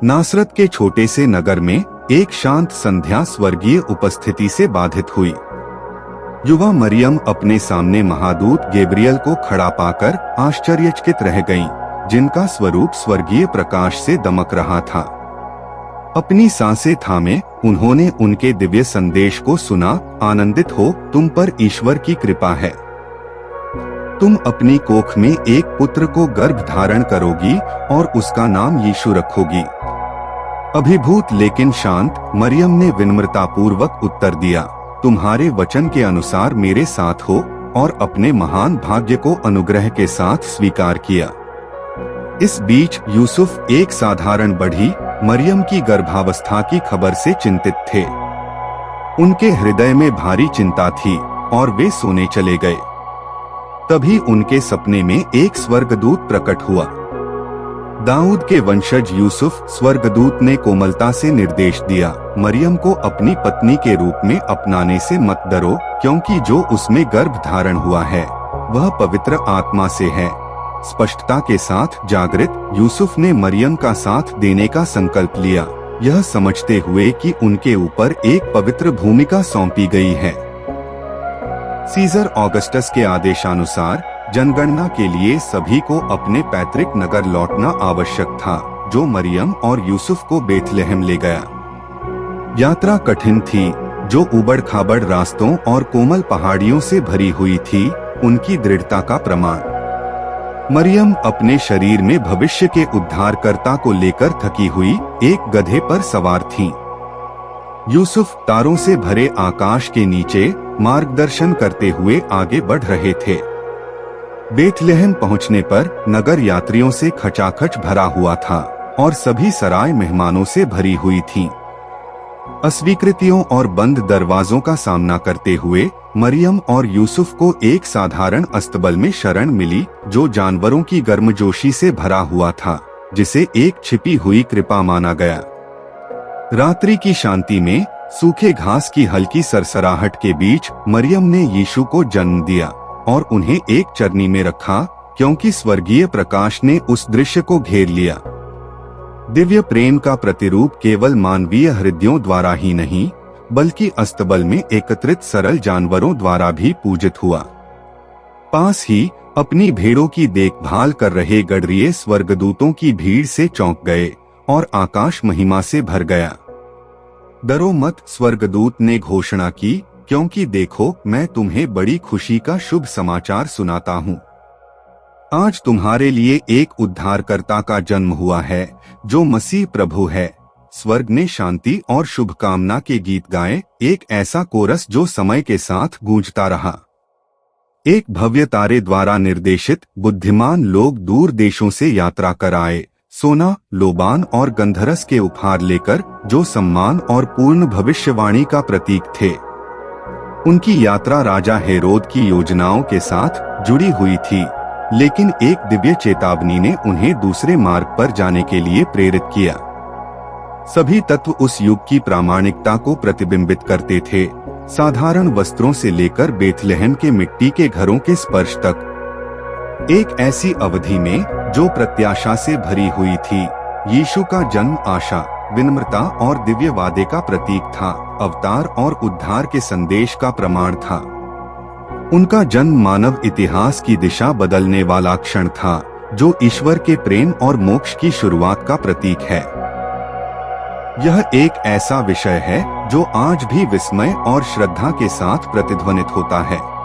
नासरत के छोटे से नगर में एक शांत संध्या स्वर्गीय उपस्थिति से बाधित हुई। युवा मरियम अपने सामने महादूत गैब्रियल को खड़ा पाकर आश्चर्यचकित रह गईं, जिनका स्वरूप स्वर्गीय प्रकाश से दमक रहा था। अपनी सांसें थामे उन्होंने उनके दिव्य संदेश को सुना। आनंदित हो, तुम पर ईश्वर की कृपा है। तुम अपनी कोख में एक पुत्र को गर्भ धारण करोगी और उसका नाम यीशु रखोगी। अभिभूत लेकिन शांत मरियम ने विनम्रतापूर्वक उत्तर दिया, तुम्हारे वचन के अनुसार मेरे साथ हो, और अपने महान भाग्य को अनुग्रह के साथ स्वीकार किया। इस बीच यूसुफ एक साधारण बढ़ी मरियम की गर्भावस्था की खबर से चिंतित थे। उनके हृदय में भारी चिंता थी और वे सोने चले गए। तभी उनके सपने में एक स्वर्गदूत प्रकट हुआ। दाऊद के वंशज यूसुफ, स्वर्गदूत ने कोमलता से निर्देश दिया, मरियम को अपनी पत्नी के रूप में अपनाने से मत डरो, क्योंकि जो उसमें गर्भ धारण हुआ है वह पवित्र आत्मा से है। स्पष्टता के साथ जागृत यूसुफ ने मरियम का साथ देने का संकल्प लिया, यह समझते हुए कि उनके ऊपर एक पवित्र भूमिका सौंपी गई है। सीजर ऑगस्टस के आदेशानुसार जनगणना के लिए सभी को अपने पैतृक नगर लौटना आवश्यक था, जो मरियम और यूसुफ को बेथलेहम ले गया। यात्रा कठिन थी, जो उबड़-खाबड़ रास्तों और कोमल पहाड़ियों से भरी हुई थी, उनकी दृढ़ता का प्रमाण। मरियम अपने शरीर में भविष्य के उद्धारकर्ता को लेकर थकी हुई एक गधे पर सवार थीं। यूसुफ तारों से भरे आकाश के नीचे मार्गदर्शन करते हुए आगे बढ़ रहे थे। बेथलेहम पहुंचने पर नगर यात्रियों से खचाखच भरा हुआ था और सभी सराय मेहमानों से भरी हुई थीं। अस्वीकृतियों और बंद दरवाजों का सामना करते हुए मरियम और यूसुफ को एक साधारण अस्तबल में शरण मिली, जो जानवरों की गर्मजोशी से भरा हुआ था, जिसे एक छिपी हुई कृपा माना गया। रात्रि की शांति में सूखे घास की हल्की सरसराहट के बीच मरियम ने यीशु को जन्म दिया और उन्हें एक चरनी में रखा, क्योंकि स्वर्गीय प्रकाश ने उस दृश्य को घेर लिया। दिव्य प्रेम का प्रतिरूप केवल मानवीय हृदयों द्वारा ही नहीं, बल्कि अस्तबल में एकत्रित सरल जानवरों द्वारा भी पूजित हुआ। पास ही अपनी भेड़ों की देखभाल कर रहे गडरिये स्वर्गदूतों की भीड़ से चौंक गए और आकाश महिमा से भर गया। डरो मत, स्वर्गदूत ने घोषणा की, क्योंकि देखो, मैं तुम्हें बड़ी खुशी का शुभ समाचार सुनाता हूँ। आज तुम्हारे लिए एक उद्धारकर्ता का जन्म हुआ है, जो मसीह प्रभु है। स्वर्ग ने शांति और शुभकामना के गीत गाए, एक ऐसा कोरस जो समय के साथ गूंजता रहा। एक भव्य तारे द्वारा निर्देशित बुद्धिमान लोग दूर देशों से यात्रा कर आए, सोना, लोबान और गंधरस के उपहार लेकर, जो सम्मान और पूर्ण भविष्यवाणी का प्रतीक थे। उनकी यात्रा राजा हेरोद की योजनाओं के साथ जुड़ी हुई थी, लेकिन एक दिव्य चेतावनी ने उन्हें दूसरे मार्ग पर जाने के लिए प्रेरित किया। सभी तत्व उस युग की प्रामाणिकता को प्रतिबिंबित करते थे, साधारण वस्त्रों से लेकर बेथलेहम के मिट्टी के घरों के स्पर्श तक। एक ऐसी अवधि में जो प्रत्याशा से भरी हुई थी, यीशु का जन्म आशा, विनम्रता और दिव्य वादे का प्रतीक था, अवतार और उद्धार के संदेश का प्रमाण था। उनका जन्म मानव इतिहास की दिशा बदलने वाला क्षण था, जो ईश्वर के प्रेम और मोक्ष की शुरुआत का प्रतीक है। यह एक ऐसा विषय है जो आज भी विस्मय और श्रद्धा के साथ प्रतिध्वनित होता है।